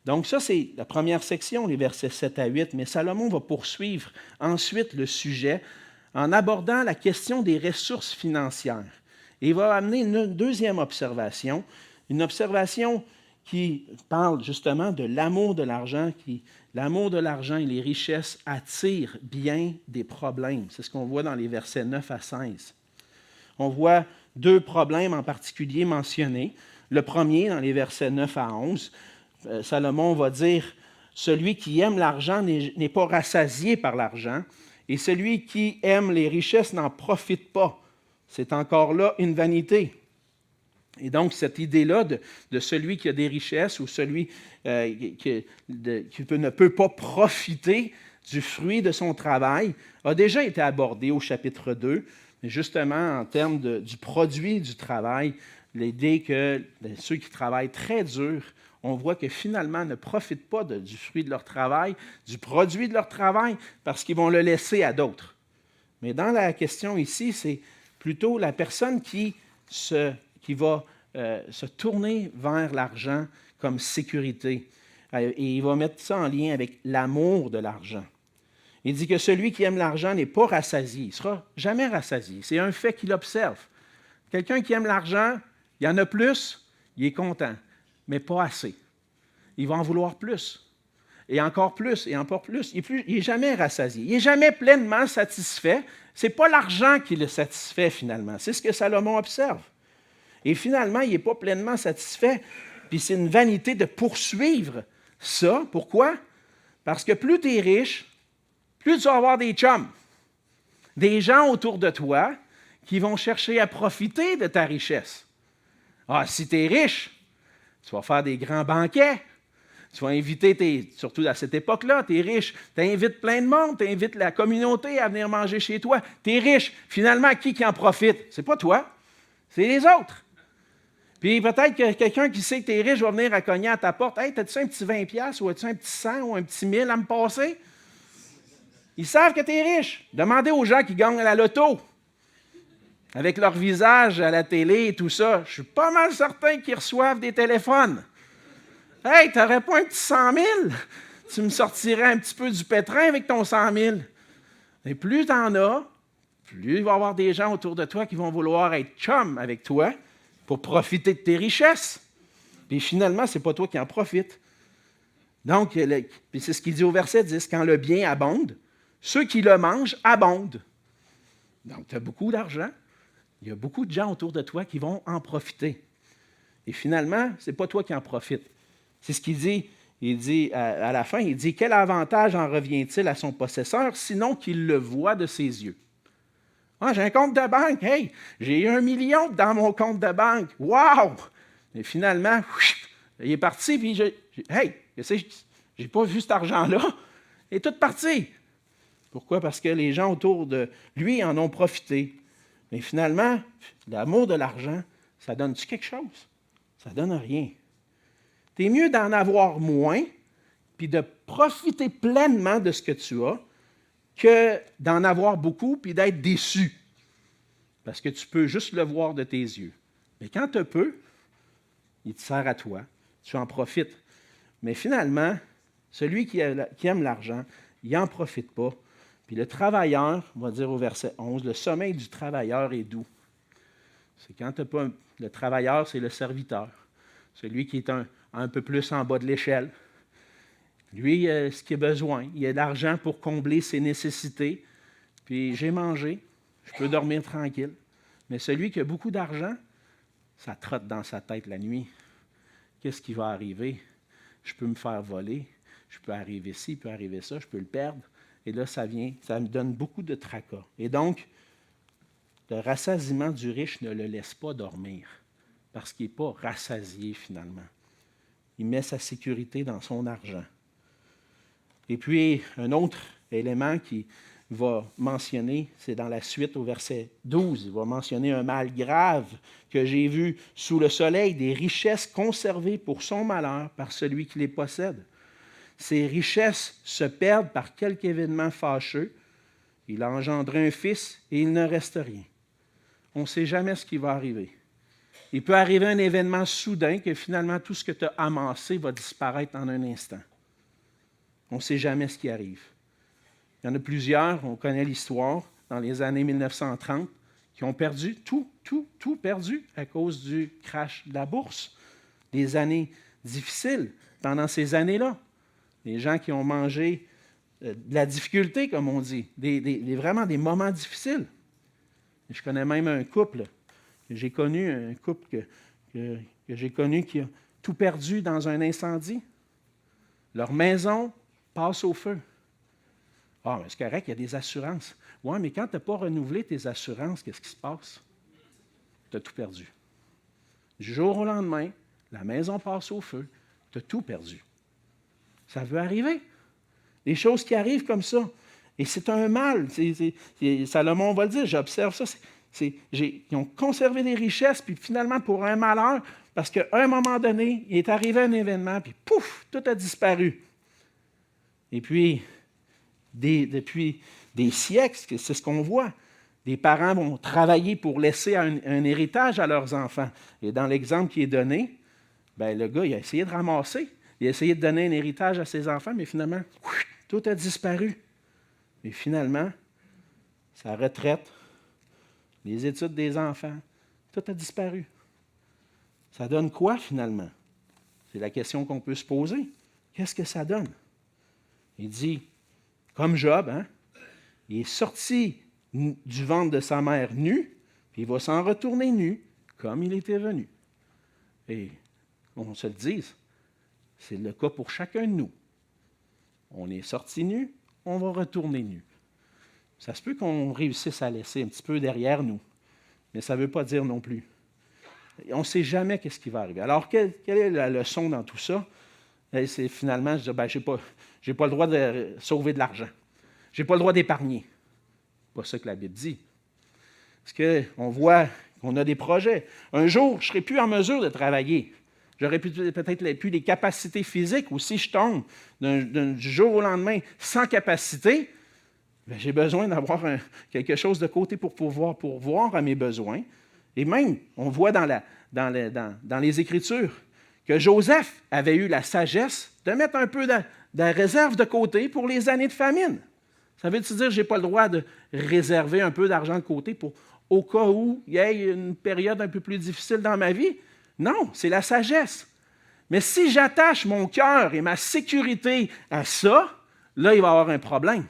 Donc ça, c'est la première section, les versets 7 à 8, mais Salomon va poursuivre ensuite le sujet en abordant la question des ressources financières. Et il va amener une deuxième observation, une observation qui parle justement de l'amour de l'argent, l'amour de l'argent et les richesses attirent bien des problèmes. C'est ce qu'on voit dans les versets 9 à 16. On voit deux problèmes en particulier mentionnés. Le premier, dans les versets 9 à 11, Salomon va dire celui qui aime l'argent n'est pas rassasié par l'argent, et celui qui aime les richesses n'en profite pas. C'est encore là une vanité. Et donc, cette idée-là de celui qui a des richesses ou celui qui ne peut pas profiter du fruit de son travail a déjà été abordée au chapitre 2, mais justement en termes du produit du travail, l'idée que ceux qui travaillent très dur, on voit que finalement ne profitent pas du fruit de leur travail, du produit de leur travail, parce qu'ils vont le laisser à d'autres. Mais dans la question ici, c'est plutôt la personne qui va se tourner vers l'argent comme sécurité. Et il va mettre ça en lien avec l'amour de l'argent. Il dit que celui qui aime l'argent n'est pas rassasié. Il ne sera jamais rassasié. C'est un fait qu'il observe. Quelqu'un qui aime l'argent, il y en a plus, il est content, mais pas assez. Il va en vouloir plus, et encore plus, et encore plus. Il n'est jamais rassasié. Il n'est jamais pleinement satisfait. Ce n'est pas l'argent qui le satisfait finalement. C'est ce que Salomon observe. Et finalement, il n'est pas pleinement satisfait. Puis c'est une vanité de poursuivre ça. Pourquoi? Parce que plus tu es riche, plus tu vas avoir des chums, des gens autour de toi qui vont chercher à profiter de ta richesse. Ah, si tu es riche, tu vas faire des grands banquets. Tu vas inviter, surtout à cette époque-là, tu es riche, tu invites plein de monde, tu invites la communauté à venir manger chez toi. Tu es riche. Finalement, qui en profite? C'est pas toi, c'est les autres. Puis peut-être que quelqu'un qui sait que tu es riche va venir à cogner à ta porte. « Hey, as-tu un petit 20$ ou as-tu un petit 100 ou un petit 1000 à me passer? » Ils savent que tu es riche. Demandez aux gens qui gagnent à la loto, avec leur visage à la télé et tout ça. Je suis pas mal certain qu'ils reçoivent des téléphones. « Hey, tu n'aurais pas un petit 100 000? Tu me sortirais un petit peu du pétrin avec ton 100 000. » Et plus tu en as, plus il va y avoir des gens autour de toi qui vont vouloir être chum avec toi pour profiter de tes richesses. Puis finalement, ce n'est pas toi qui en profites. Donc, puis c'est ce qu'il dit au verset 10, « Quand le bien abonde, ceux qui le mangent abondent. » Donc, tu as beaucoup d'argent. Il y a beaucoup de gens autour de toi qui vont en profiter. Et finalement, ce n'est pas toi qui en profites. C'est ce qu'il dit. Il dit à la fin, il dit « Quel avantage en revient-il à son possesseur, sinon qu'il le voit de ses yeux? » Ah, j'ai un compte de banque. Hey, j'ai 1 million dans mon compte de banque. Wow! Et finalement, il est parti, puis hey, j'ai pas vu cet argent-là. Il est tout parti. Pourquoi? Parce que les gens autour de lui en ont profité. Mais finalement, l'amour de l'argent, ça donne-tu quelque chose? Ça ne donne rien. C'est mieux d'en avoir moins, puis de profiter pleinement de ce que tu as, que d'en avoir beaucoup, puis d'être déçu. Parce que tu peux juste le voir de tes yeux. Mais quand tu peux, il te sert à toi. Tu en profites. Mais finalement, celui qui aime l'argent, il n'en profite pas. Puis le travailleur, on va dire au verset 11, le sommeil du travailleur est doux. C'est quand tu n'as pas... Le travailleur, c'est le serviteur. Celui qui est un peu plus en bas de l'échelle. Lui, ce qu'il a besoin, il a de l'argent pour combler ses nécessités. Puis j'ai mangé, je peux dormir tranquille. Mais celui qui a beaucoup d'argent, ça trotte dans sa tête la nuit. Qu'est-ce qui va arriver? Je peux me faire voler, je peux arriver ci, je peux arriver ça, je peux le perdre. Et là, ça me donne beaucoup de tracas. Et donc, le rassasiement du riche ne le laisse pas dormir, parce qu'il n'est pas rassasié finalement. Il met sa sécurité dans son argent. Et puis, un autre élément qu'il va mentionner, c'est dans la suite au verset 12. Il va mentionner un mal grave que j'ai vu sous le soleil, des richesses conservées pour son malheur par celui qui les possède. Ces richesses se perdent par quelque événement fâcheux. Il a engendré un fils et il ne reste rien. On ne sait jamais ce qui va arriver. Il peut arriver un événement soudain que finalement tout ce que tu as amassé va disparaître en un instant. On ne sait jamais ce qui arrive. Il y en a plusieurs, on connaît l'histoire, dans les années 1930, qui ont perdu tout perdu à cause du crash de la bourse. Des années difficiles pendant ces années-là. Les gens qui ont mangé de la difficulté, comme on dit, vraiment des moments difficiles. Je connais même un couple que j'ai connu, que j'ai connu qui a tout perdu dans un incendie. Leur maison passe au feu. Ah, mais c'est correct, il y a des assurances. Oui, mais quand tu n'as pas renouvelé tes assurances, qu'est-ce qui se passe? Tu as tout perdu. Du jour au lendemain, la maison passe au feu, tu as tout perdu. Ça veut arriver. Des choses qui arrivent comme ça. Et c'est un mal. Salomon va le dire, j'observe ça. Ils ont conservé des richesses, puis finalement, pour un malheur, parce qu'à un moment donné, il est arrivé un événement, puis pouf, tout a disparu. Et puis, depuis des siècles, c'est ce qu'on voit. Des parents vont travailler pour laisser un héritage à leurs enfants. Et dans l'exemple qui est donné, bien, le gars, il a essayé de ramasser. Il a essayé de donner un héritage à ses enfants, mais finalement, tout a disparu. Et finalement, sa retraite, les études des enfants, tout a disparu. Ça donne quoi finalement? C'est la question qu'on peut se poser. Qu'est-ce que ça donne? Il dit, comme Job, il est sorti du ventre de sa mère nu, puis il va s'en retourner nu, comme il était venu. Et on se le dise, c'est le cas pour chacun de nous. On est sorti nu, on va retourner nu. Ça se peut qu'on réussisse à laisser un petit peu derrière nous, mais ça ne veut pas dire non plus. On ne sait jamais ce qui va arriver. Alors, quelle est la leçon dans tout ça? C'est finalement, je dis, je n'ai pas le droit de sauver de l'argent. Je n'ai pas le droit d'épargner. Ce n'est pas ça que la Bible dit. Parce qu'on voit qu'on a des projets. Un jour, je ne serai plus en mesure de travailler. J'aurais peut-être plus les capacités physiques, ou si je tombe du jour au lendemain sans capacité, bien, j'ai besoin d'avoir quelque chose de côté pour pouvoir pourvoir à mes besoins. Et même, on voit dans les Écritures que Joseph avait eu la sagesse de mettre un peu de réserve de côté pour les années de famine. Ça veut dire que je n'ai pas le droit de réserver un peu d'argent de côté au cas où il y ait une période un peu plus difficile dans ma vie? Non, c'est la sagesse. Mais si j'attache mon cœur et ma sécurité à ça, là, il va y avoir un problème.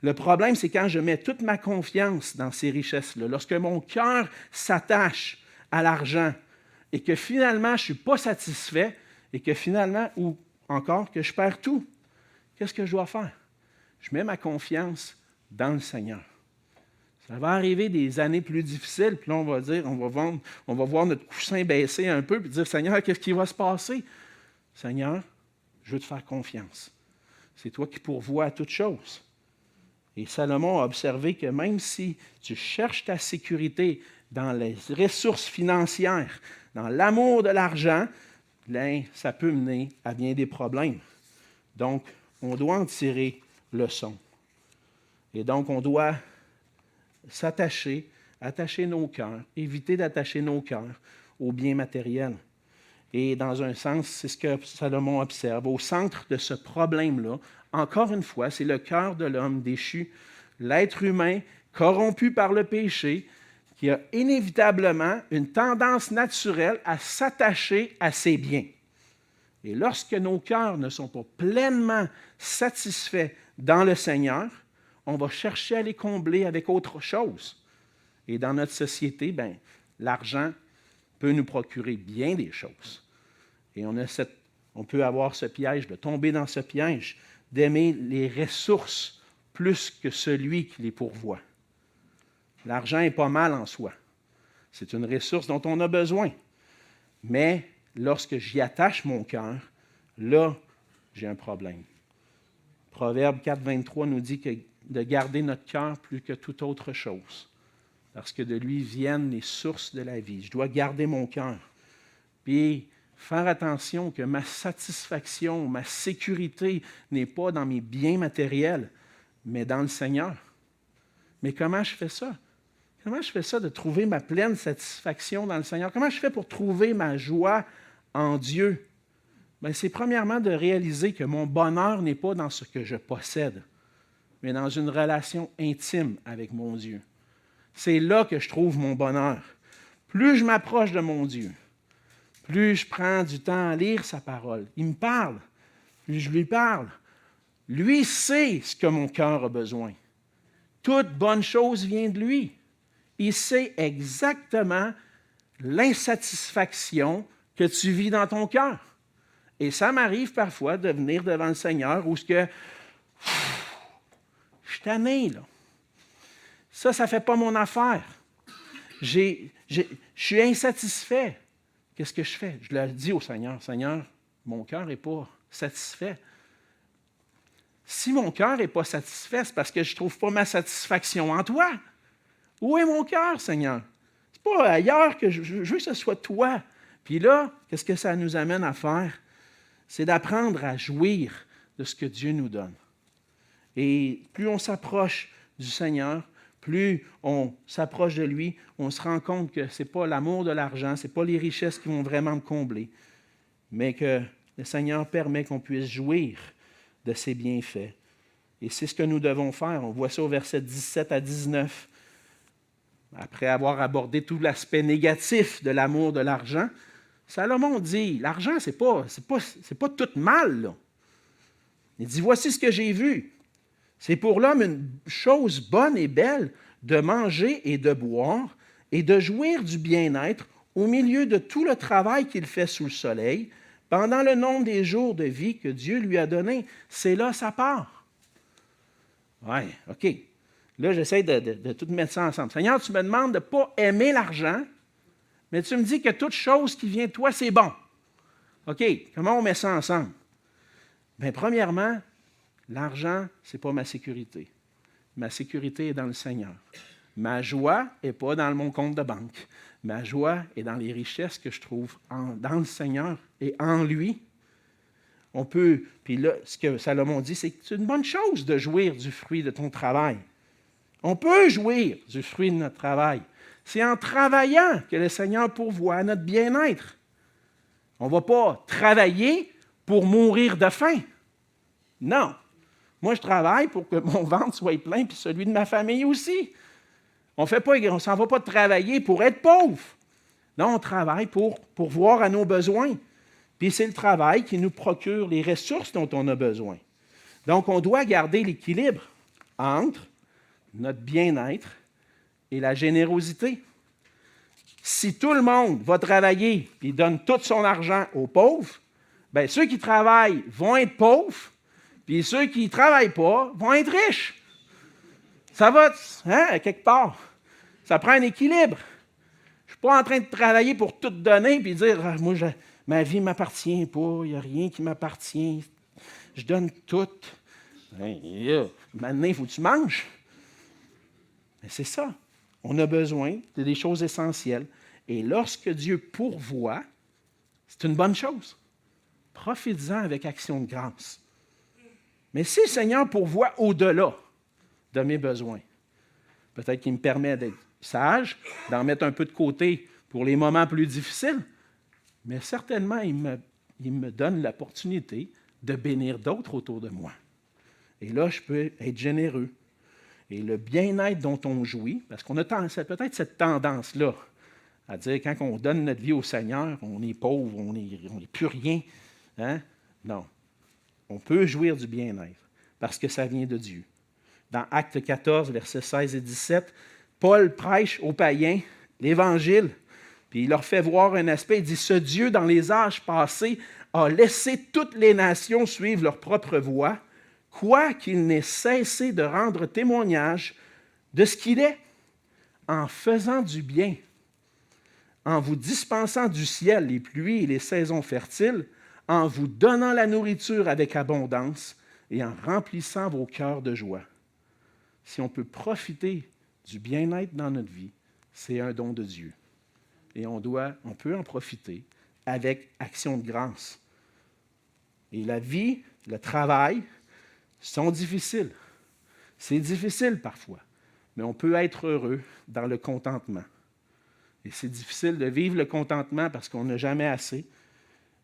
Le problème, c'est quand je mets toute ma confiance dans ces richesses-là, lorsque mon cœur s'attache à l'argent et que finalement, je ne suis pas satisfait et que finalement, ou encore, que je perds tout, qu'est-ce que je dois faire? Je mets ma confiance dans le Seigneur. Ça va arriver des années plus difficiles, puis là, on va dire, on va voir notre coussin baisser un peu, puis dire, Seigneur, qu'est-ce qui va se passer? Seigneur, je veux te faire confiance. C'est toi qui pourvois à toutes choses. Et Salomon a observé que même si tu cherches ta sécurité dans les ressources financières, dans l'amour de l'argent, bien, ça peut mener à bien des problèmes. Donc, on doit en tirer leçon. Et donc, on doit s'attacher, attacher nos cœurs, éviter d'attacher nos cœurs aux biens matériels. Et dans un sens, c'est ce que Salomon observe. Au centre de ce problème-là, encore une fois, c'est le cœur de l'homme déchu, l'être humain corrompu par le péché, qui a inévitablement une tendance naturelle à s'attacher à ses biens. Et lorsque nos cœurs ne sont pas pleinement satisfaits dans le Seigneur, on va chercher à les combler avec autre chose. Et dans notre société, bien, l'argent peut nous procurer bien des choses. Et on peut avoir ce piège, de tomber dans ce piège, d'aimer les ressources plus que celui qui les pourvoit. L'argent n'est pas mal en soi. C'est une ressource dont on a besoin. Mais lorsque j'y attache mon cœur, là, j'ai un problème. Proverbe 4, 23 nous dit que de garder notre cœur plus que toute autre chose, parce que de lui viennent les sources de la vie. Je dois garder mon cœur. Puis, faire attention que ma satisfaction, ma sécurité n'est pas dans mes biens matériels, mais dans le Seigneur. Mais comment je fais ça? Comment je fais ça de trouver ma pleine satisfaction dans le Seigneur? Comment je fais pour trouver ma joie en Dieu? Bien, c'est premièrement de réaliser que mon bonheur n'est pas dans ce que je possède, mais dans une relation intime avec mon Dieu. C'est là que je trouve mon bonheur. Plus je m'approche de mon Dieu, plus je prends du temps à lire sa parole. Il me parle, plus je lui parle. Lui sait ce que mon cœur a besoin. Toute bonne chose vient de lui. Il sait exactement l'insatisfaction que tu vis dans ton cœur. Et ça m'arrive parfois de venir devant le Seigneur où je suis tanné, là. Ça ne fait pas mon affaire. Je suis insatisfait. Qu'est-ce que je fais? Je le dis au Seigneur, Seigneur, mon cœur n'est pas satisfait. Si mon cœur n'est pas satisfait, c'est parce que je ne trouve pas ma satisfaction en toi. Où est mon cœur, Seigneur? Ce n'est pas ailleurs que je veux que ce soit toi. Puis là, qu'est-ce que ça nous amène à faire? C'est d'apprendre à jouir de ce que Dieu nous donne. Et plus on s'approche du Seigneur, plus on s'approche de lui, on se rend compte que ce n'est pas l'amour de l'argent, ce n'est pas les richesses qui vont vraiment me combler, mais que le Seigneur permet qu'on puisse jouir de ses bienfaits. Et c'est ce que nous devons faire. On voit ça au verset 17 à 19. Après avoir abordé tout l'aspect négatif de l'amour de l'argent, Salomon dit, l'argent, c'est pas tout mal, là. Il dit, voici ce que j'ai vu. C'est pour l'homme une chose bonne et belle de manger et de boire et de jouir du bien-être au milieu de tout le travail qu'il fait sous le soleil, pendant le nombre des jours de vie que Dieu lui a donné. C'est là sa part. Oui, OK. Là, j'essaie de tout mettre ça ensemble. Seigneur, tu me demandes de ne pas aimer l'argent, mais tu me dis que toute chose qui vient de toi, c'est bon. OK, comment on met ça ensemble? Bien, premièrement, l'argent, ce n'est pas ma sécurité. Ma sécurité est dans le Seigneur. Ma joie n'est pas dans mon compte de banque. Ma joie est dans les richesses que je trouve dans le Seigneur et en lui. On peut, puis là, ce que Salomon dit, c'est que c'est une bonne chose de jouir du fruit de ton travail. On peut jouir du fruit de notre travail. C'est en travaillant que le Seigneur pourvoit à notre bien-être. On ne va pas travailler pour mourir de faim. Non. Moi, je travaille pour que mon ventre soit plein, puis celui de ma famille aussi. On ne s'en va pas travailler pour être pauvre. Non, on travaille pour pourvoir à nos besoins. Puis c'est le travail qui nous procure les ressources dont on a besoin. Donc, on doit garder l'équilibre entre notre bien-être et la générosité. Si tout le monde va travailler et donne tout son argent aux pauvres, bien, ceux qui travaillent vont être pauvres, puis ceux qui ne travaillent pas vont être riches. Ça va, quelque part. Ça prend un équilibre. Je ne suis pas en train de travailler pour tout donner et dire, moi, ma vie ne m'appartient pas, il n'y a rien qui m'appartient. Je donne tout. Maintenant, il faut que tu manges. Mais c'est ça. On a besoin de des choses essentielles. Et lorsque Dieu pourvoit, c'est une bonne chose. Profite-en avec action de grâce. Mais si le Seigneur pourvoit au-delà de mes besoins, peut-être qu'il me permet d'être sage, d'en mettre un peu de côté pour les moments plus difficiles, mais certainement, il me donne l'opportunité de bénir d'autres autour de moi. Et là, je peux être généreux. Et le bien-être dont on jouit, parce qu'on a peut-être cette tendance-là à dire quand on donne notre vie au Seigneur, on est pauvre, on n'est plus rien. Hein? Non. On peut jouir du bien-être parce que ça vient de Dieu. Dans Actes 14, versets 16 et 17, Paul prêche aux païens l'Évangile, puis il leur fait voir un aspect. Il dit, ce Dieu, dans les âges passés, a laissé toutes les nations suivre leur propre voie, quoiqu'il n'ait cessé de rendre témoignage de ce qu'il est, en faisant du bien, en vous dispensant du ciel les pluies et les saisons fertiles, en vous donnant la nourriture avec abondance et en remplissant vos cœurs de joie. Si on peut profiter du bien-être dans notre vie, c'est un don de Dieu. Et on peut en profiter avec action de grâce. Et la vie, le travail, sont difficiles. C'est difficile parfois, mais on peut être heureux dans le contentement. Et c'est difficile de vivre le contentement parce qu'on n'a jamais assez.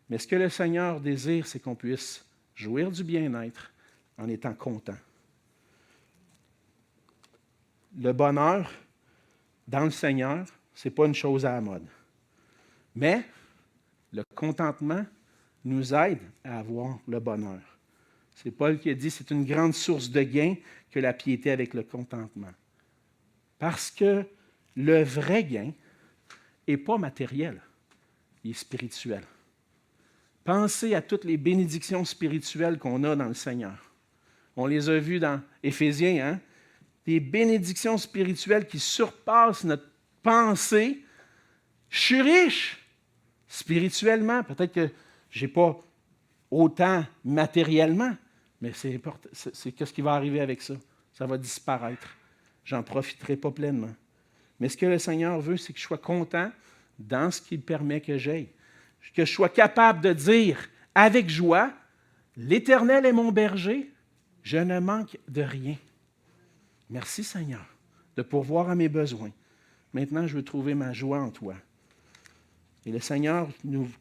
Mais ce que le Seigneur désire, c'est qu'on puisse jouir du bien-être en étant content. Le bonheur dans le Seigneur, ce n'est pas une chose à la mode. Mais le contentement nous aide à avoir le bonheur. C'est Paul qui a dit, c'est une grande source de gain que la piété avec le contentement. Parce que le vrai gain n'est pas matériel, il est spirituel. Pensez à toutes les bénédictions spirituelles qu'on a dans le Seigneur. On les a vues dans Éphésiens, hein? Des bénédictions spirituelles qui surpassent notre pensée. Je suis riche spirituellement. Peut-être que je n'ai pas autant matériellement, mais c'est qu'est-ce qui va arriver avec ça? Ça va disparaître. J'en profiterai pas pleinement. Mais ce que le Seigneur veut, c'est que je sois content dans ce qu'il permet que j'aie. Que je sois capable de dire avec joie, l'Éternel est mon berger, je ne manque de rien. Merci Seigneur de pourvoir à mes besoins. Maintenant, je veux trouver ma joie en toi. Et le Seigneur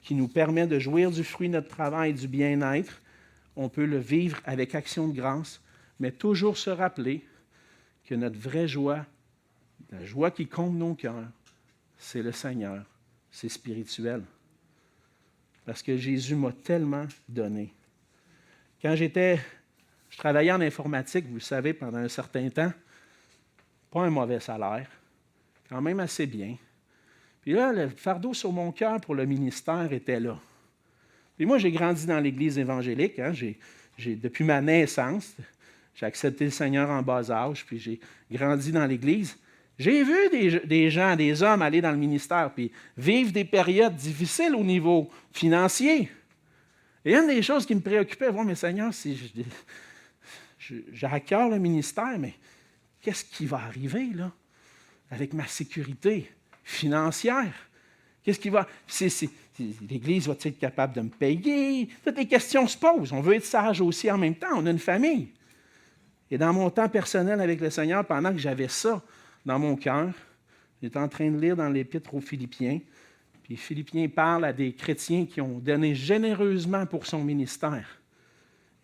qui nous permet de jouir du fruit de notre travail et du bien-être, on peut le vivre avec action de grâce, mais toujours se rappeler que notre vraie joie, la joie qui comble nos cœurs, c'est le Seigneur, c'est spirituel. Parce que Jésus m'a tellement donné. Quand je travaillais en informatique, vous le savez, pendant un certain temps, pas un mauvais salaire, quand même assez bien. Puis là, le fardeau sur mon cœur pour le ministère était là. Puis moi, j'ai grandi dans l'Église évangélique. Hein, depuis ma naissance, j'ai accepté le Seigneur en bas âge, puis j'ai grandi dans l'Église. J'ai vu des gens, des hommes aller dans le ministère, puis vivre des périodes difficiles au niveau financier. Et une des choses qui me préoccupait, mais Seigneur, si j'ai à cœur le ministère, mais qu'est-ce qui va arriver là, avec ma sécurité financière? Qu'est-ce qui va... L'Église va-t-elle être capable de me payer? Toutes les questions se posent. On veut être sage aussi en même temps. On a une famille. Et dans mon temps personnel avec le Seigneur, pendant que j'avais ça dans mon cœur, j'étais en train de lire dans l'Épître aux Philippiens. Puis Philippiens parle à des chrétiens qui ont donné généreusement pour son ministère.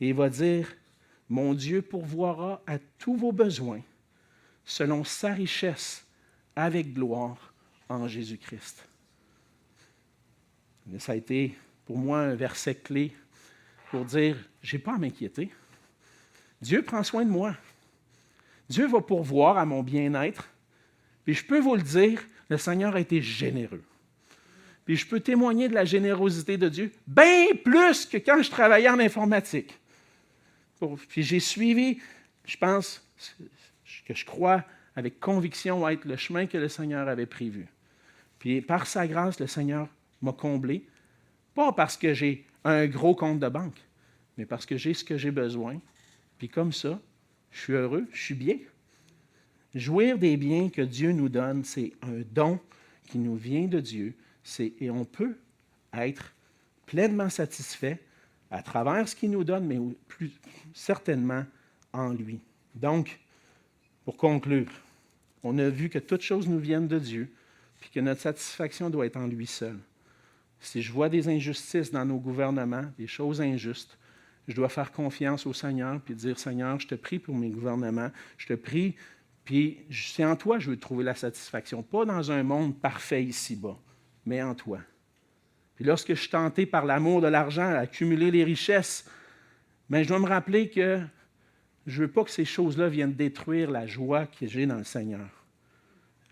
Et il va dire, « Mon Dieu pourvoira à tous vos besoins selon sa richesse avec gloire en Jésus-Christ. » Ça a été pour moi un verset clé pour dire, je n'ai pas à m'inquiéter. Dieu prend soin de moi. Dieu va pourvoir à mon bien-être. Puis je peux vous le dire, le Seigneur a été généreux. Puis je peux témoigner de la générosité de Dieu, bien plus que quand je travaillais en informatique. Puis j'ai suivi, je pense, que je crois avec conviction être le chemin que le Seigneur avait prévu. Puis par sa grâce, le Seigneur m'a comblé, pas parce que j'ai un gros compte de banque, mais parce que j'ai ce que j'ai besoin. Puis comme ça, je suis heureux, je suis bien. Jouir des biens que Dieu nous donne, c'est un don qui nous vient de Dieu. Et on peut être pleinement satisfait à travers ce qu'il nous donne, mais plus certainement en lui. Donc, pour conclure, on a vu que toutes choses nous viennent de Dieu, puis que notre satisfaction doit être en lui seul. Si je vois des injustices dans nos gouvernements, des choses injustes, je dois faire confiance au Seigneur, puis dire, Seigneur, je te prie pour mes gouvernements, je te prie, puis c'est en toi que je veux trouver la satisfaction, pas dans un monde parfait ici-bas, mais en toi. Puis lorsque je suis tenté par l'amour de l'argent à accumuler les richesses, bien, je dois me rappeler que je ne veux pas que ces choses-là viennent détruire la joie que j'ai dans le Seigneur.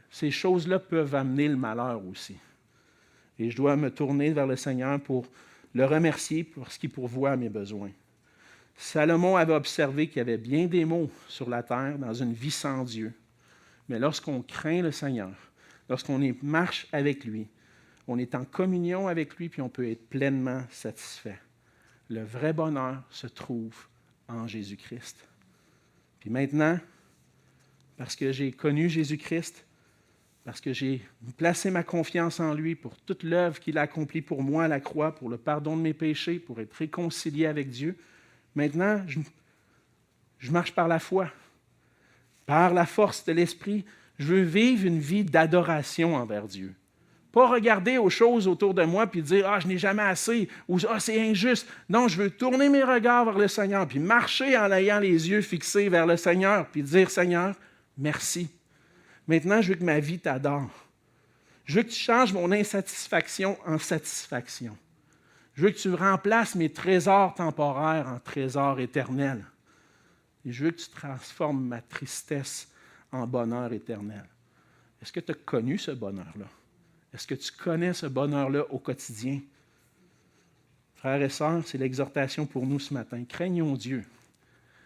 Ces choses-là peuvent amener le malheur aussi. Et je dois me tourner vers le Seigneur pour le remercier pour ce qu'il pourvoit à mes besoins. Salomon avait observé qu'il y avait bien des maux sur la terre dans une vie sans Dieu. Mais lorsqu'on craint le Seigneur, lorsqu'on marche avec lui, on est en communion avec lui, puis on peut être pleinement satisfait. Le vrai bonheur se trouve en Jésus-Christ. Puis maintenant, parce que j'ai connu Jésus-Christ, parce que j'ai placé ma confiance en lui pour toute l'œuvre qu'il a accomplie pour moi à la croix, pour le pardon de mes péchés, pour être réconcilié avec Dieu, maintenant, je marche par la foi, par la force de l'Esprit. Je veux vivre une vie d'adoration envers Dieu. Pas regarder aux choses autour de moi puis dire « Ah, je n'ai jamais assez » ou « Ah, c'est injuste ». Non, je veux tourner mes regards vers le Seigneur puis marcher en ayant les yeux fixés vers le Seigneur puis dire « Seigneur, merci. Maintenant, je veux que ma vie t'adore. Je veux que tu changes mon insatisfaction en satisfaction. Je veux que tu remplaces mes trésors temporaires en trésors éternels. Et je veux que tu transformes ma tristesse en bonheur éternel. » Est-ce que tu as connu ce bonheur-là? Est-ce que tu connais ce bonheur-là au quotidien? Frères et sœurs, c'est l'exhortation pour nous ce matin. Craignons Dieu.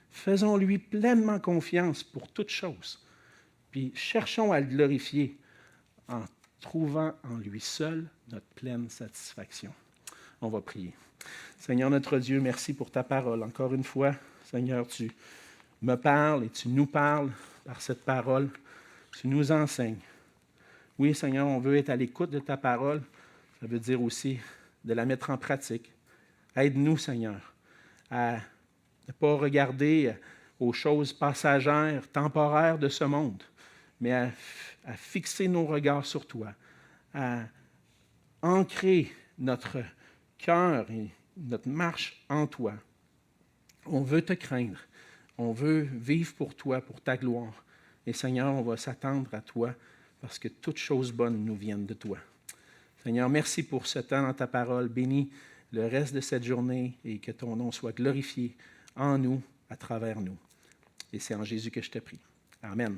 Faisons-lui pleinement confiance pour toutes choses. Puis cherchons à le glorifier en trouvant en lui seul notre pleine satisfaction. On va prier. Seigneur notre Dieu, merci pour ta parole. Encore une fois, Seigneur, tu me parles et tu nous parles par cette parole. Tu nous enseignes. Oui, Seigneur, on veut être à l'écoute de ta parole. Ça veut dire aussi de la mettre en pratique. Aide-nous, Seigneur, à ne pas regarder aux choses passagères, temporaires de ce monde, mais à fixer nos regards sur toi, à ancrer notre cœur et notre marche en toi. On veut te craindre. On veut vivre pour toi, pour ta gloire. Et Seigneur, on va s'attendre à toi parce que toutes choses bonnes nous viennent de toi. Seigneur, merci pour ce temps dans ta parole. Bénis le reste de cette journée et que ton nom soit glorifié en nous, à travers nous. Et c'est en Jésus que je te prie. Amen.